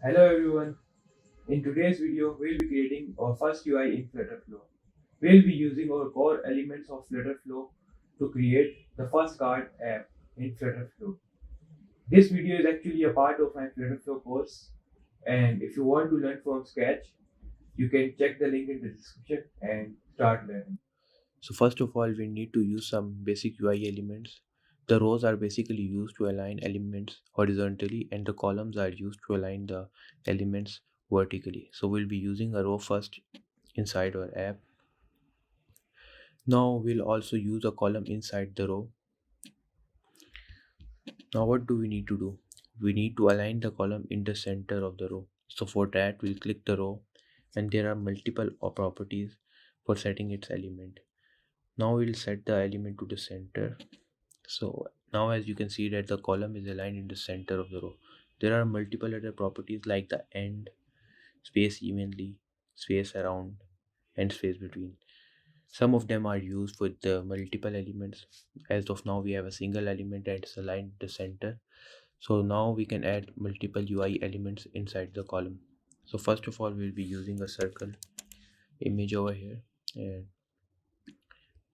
Hello everyone. In today's video, we'll be creating our first UI in FlutterFlow. We'll be using our core elements of FlutterFlow to create the first card app in FlutterFlow. This video is actually a part of my FlutterFlow course, and if you want to learn from scratch, you can check the link in the description and start learning. So first of all, we need to use some basic UI elements. The rows are basically used to align elements horizontally and the columns are used to align the elements vertically. So we'll be using a row first inside our app. Now we'll also use a column inside the row. Now what do we need to do? We need to align the column in the center of the row. So for that, we'll click the row and there are multiple properties for setting its element. Now we'll set the element to the center. So now as you can see that the column is aligned in the center of the row. There are multiple other properties like the end, space evenly, space around, and space between. Some of them are used with the multiple elements. As of now we have a single element and it's aligned in the center. So now we can add multiple UI elements inside the column. So first of all we'll be using a circle image over here and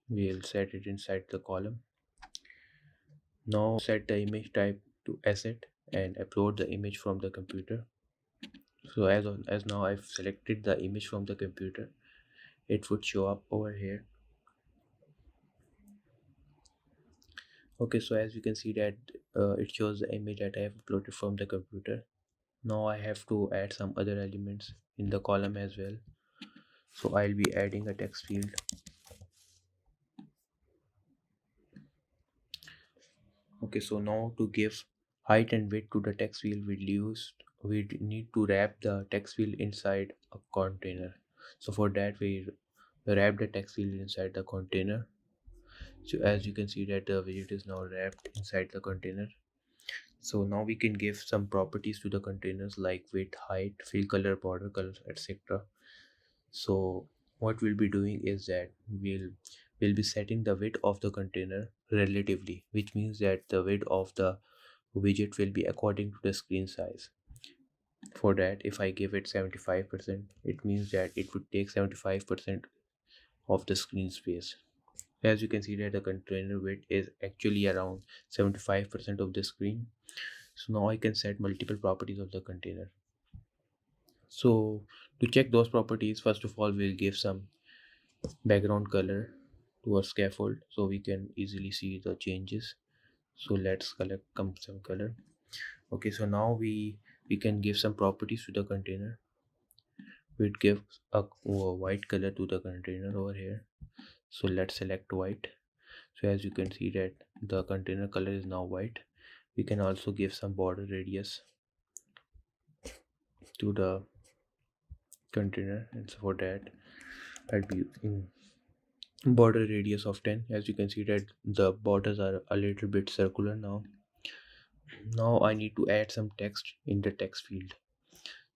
we'll set it inside the column. Now set the image type to asset and upload the image from the computer. So as now I've selected the image from the computer, it would show up over here. Okay, so as you can see that it shows the image that I have uploaded from the computer. Now I have to add some other elements in the column as well. So I'll be adding a text field. Okay, so now to give height and width to the text field we need to wrap the text field inside a container. So for that we wrap the text field inside the container. So as you can see that the widget is now wrapped inside the container. So now we can give some properties to the containers like width, height, fill color, border color, etc. So what we'll be doing is that we'll be setting the width of the container relatively, which means that the width of the widget will be according to the screen size. For that, if I give it 75%, it means that it would take 75% of the screen space. As you can see that the container width is actually around 75% of the screen. So now I can set multiple properties of the container. So to check those properties, first of all we'll give some background color to our scaffold so we can easily see the changes. So let's collect some color. Okay, so now we can give some properties to the container. We'd give a white color to the container over here. So let's select white. So as you can see that the container color is now white. We can also give some border radius to the container, and so for that I'll be using border radius of 10. As you can see that the borders are a little bit circular now. Now I need to add some text in the text field.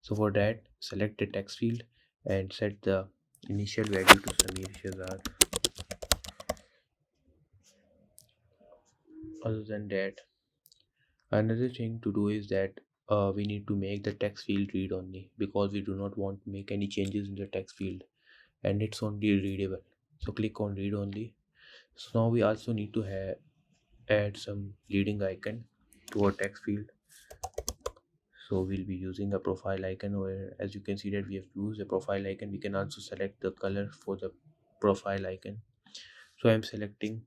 So for that, select the text field and set the initial value to Samir Shazad. Other than that, another thing to do is that we need to make the text field read only, because we do not want to make any changes in the text field and it's only readable. So click on read only. So now we also need to add some leading icon to our text field. So we'll be using a profile icon where, as you can see that we have used a profile icon. We can also select the color for the profile icon. So I'm selecting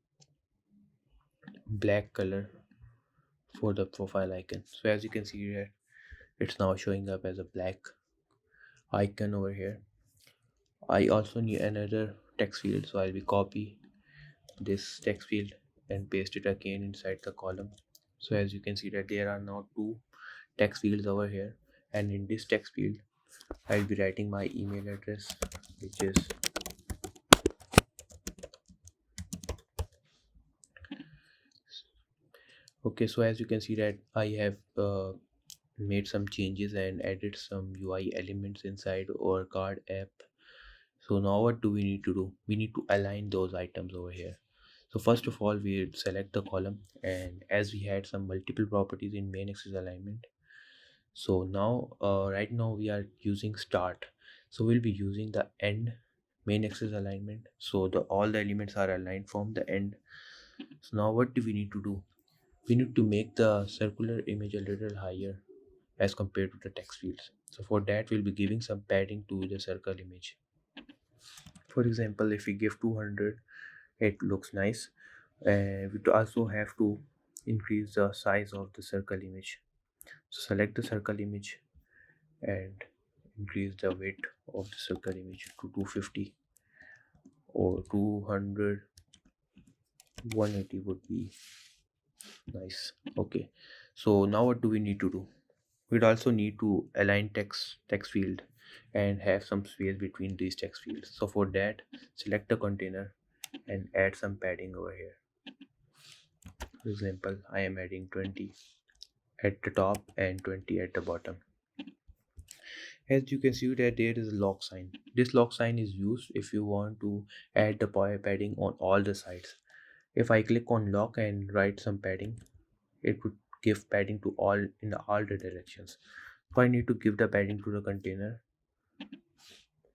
black color for the profile icon. So as you can see here, it's now showing up as a black icon over here. I also need another text field, so I'll be copy this text field and paste it again inside the column. So as you can see that there are now two text fields over here, and in this text field I'll be writing my email address, which is okay. So as you can see that I have made some changes and added some UI elements inside our card app. So now what do we need to do? We need to align those items over here. So first of all we select the column, and as we had some multiple properties in main axis alignment, So now right now we are using start, so we'll be using the end main axis alignment, so the all the elements are aligned from the end. So now what do we need to do? We need to make the circular image a little higher as compared to the text fields. So for that we'll be giving some padding to the circle image. For example, if we give 200, it looks nice. And we also have to increase the size of the circle image. So select the circle image and increase the weight of the circle image to 250 or 200. 180 would be nice. Okay, so now what do we need to do? We'd also need to align text field and have some space between these text fields. So for that, select the container and add some padding over here. For example, I am adding 20 at the top and 20 at the bottom. As you can see that there is a lock sign. This lock sign is used if you want to add the padding on all the sides. If I click on lock and write some padding, it would give padding to all the directions. So I need to give the padding to the container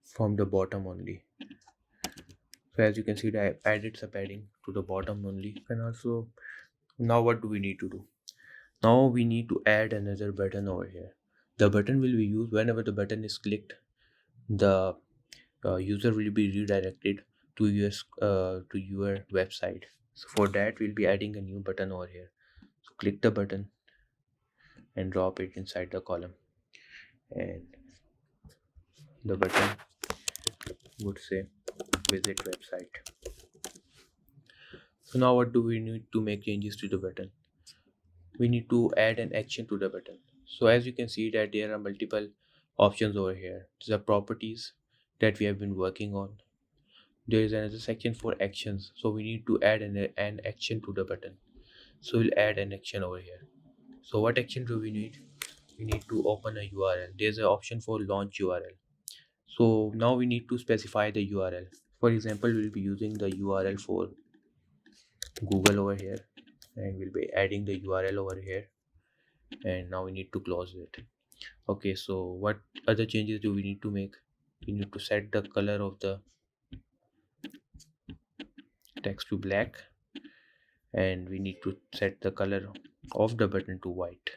from the bottom only. So as you can see that I added some padding to the bottom only. And also now what do we need to do? Now we need to add another button over here. The button will be used whenever the button is clicked. The user will be redirected to your website. So for that we'll be adding a new button over here. So click the button and drop it inside the column, and the button would say visit website. So now what do we need to make changes to the button? We need to add an action to the button. So as you can see that there are multiple options over here. These are properties that we have been working on. There is another section for actions, so we need to add an action to the button. So we'll add an action over here. So what action do we need? We need to open a URL. There's an option for launch URL. So now we need to specify the URL. For example, we'll be using the URL for Google over here, and we'll be adding the URL over here, and now we need to close it. Okay, so what other changes do we need to make? We need to set the color of the text to black, and we need to set the color of the button to white.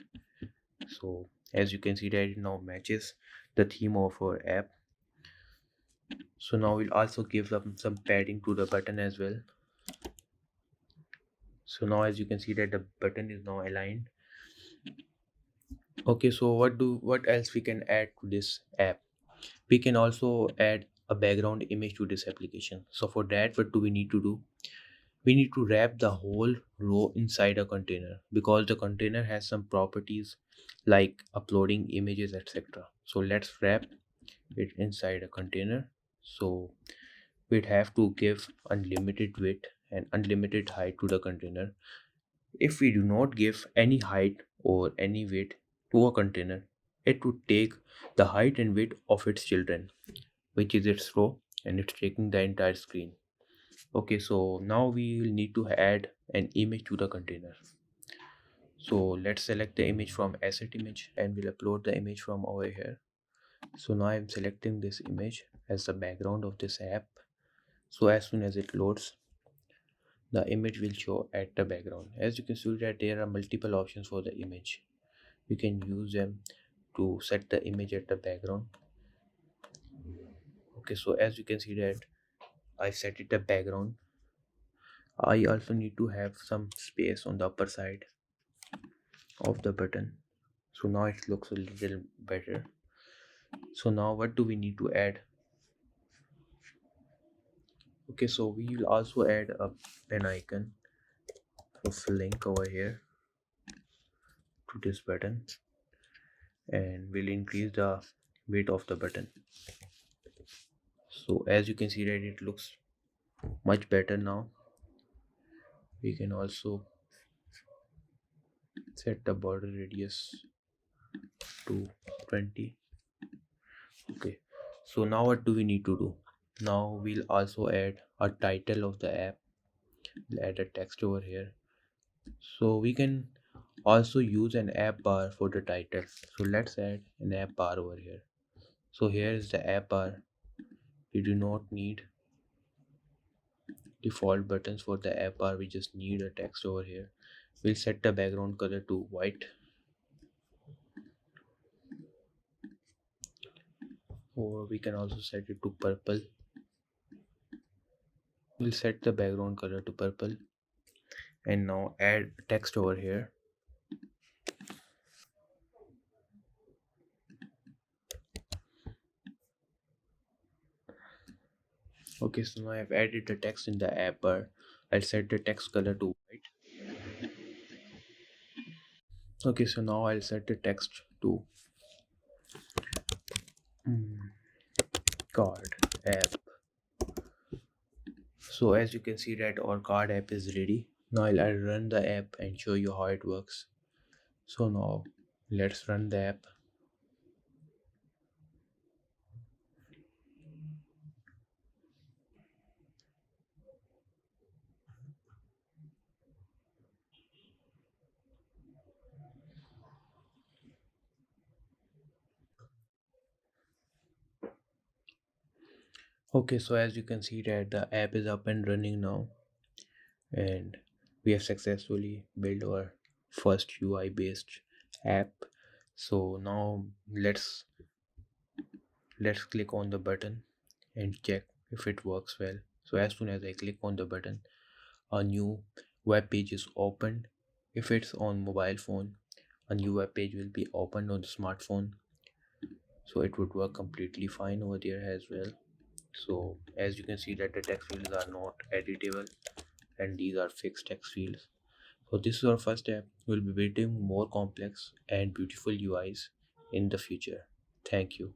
So as you can see that it now matches the theme of our app. So now we'll also give them some padding to the button as well. So now as you can see that the button is now aligned. Okay, so what else we can add to this app? We can also add a background image to this application. So for that, what do we need to do? We need to wrap the whole row inside a container, because the container has some properties like uploading images, etc. So let's wrap it inside a container. So we'd have to give unlimited width and unlimited height to the container. If we do not give any height or any weight to a container, it would take the height and weight of its children, which is its row, and it's taking the entire screen. Okay, so now we will need to add an image to the container. So let's select the image from asset image and we'll upload the image from over here. So now I'm selecting this image as the background of this app. So as soon as it loads, the image will show at the background. As you can see that there are multiple options for the image. We can use them to set the image at the background. Okay, so as you can see that I set it the background. I also need to have some space on the upper side of the button. So now it looks a little better. So now what do we need to add? Okay, so we will also add a pen icon of link over here to this button, and we'll increase the weight of the button. So as you can see that it looks much better now. We can also set the border radius to 20. Okay, so now what do we need to do? Now we'll also add a title of the app. We'll add a text over here. So we can Also use an app bar for the title. So let's add an app bar over here. So here is the app bar. We do not need default buttons for the app bar. We just need a text over here. We'll set the background color to white, or we can also set it to purple. We'll set the background color to purple, and now add text over here. Okay, so now I've added the text in the app bar. I'll set the text color to white. Okay, so now I'll set the text to mm, card app. So as you can see that our card app is ready. Now I'll run the app and show you how it works. So now let's run the app. Okay, so as you can see that the app is up and running now, and we have successfully built our first UI based app. So now let's click on the button and check if it works well. So as soon as I click on the button, a new web page is opened. If it's on mobile phone, a new web page will be opened on the smartphone, so it would work completely fine over there as well. So as you can see that the text fields are not editable, and these are fixed text fields. So this is our first step. We'll be building more complex and beautiful UIs in the future. Thank you.